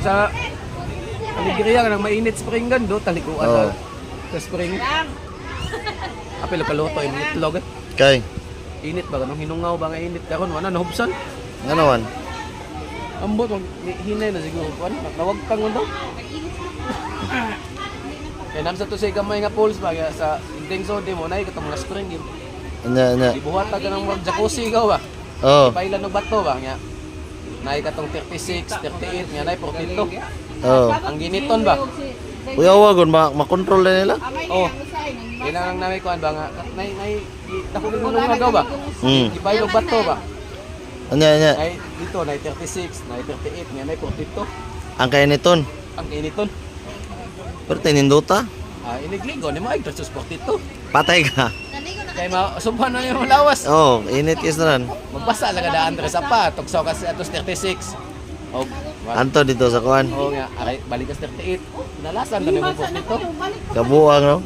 sa Alegria nang mainit spring gan do talikuan sa spring. Apil kaluto yung itlog. Kay, Init ba ganong hinungaw ba nga init karon wala nahubsan. nga naman. Ambot hinay na siguro kuan nawag kang undo. Kaya nam sa to say gamay nga pools ba kaya sa inding so di mo nay katong mga spring yun. Anya. Ibuhat ka ng mga jacuzzi ikaw ba? Oh, Pailan og bato ba nga. Nay katong 36, 38 nga nay 42. oh. Ang giniton ba? Uy, awagon, makontrol na nila. Oh. Kailangan namin kuan ba nga nay dako mo nung agaw ba? Ipailog bato ba? Anya. Nay dito nay 36, nay 38 nga nay 42. Ang kainiton. Ang giniton. Pero tininduta. Inigligo ni mo ay versus 42. Patay ka. Kay masuban na yung lawas. Oh, init is na rin. Magbasa lang kada Andres pa, tuksaw kasi atos 36. Oh, Anto dito sa kuan. nga, aray balik ka 38. Nalasan na nimo 42. Kabuang, no?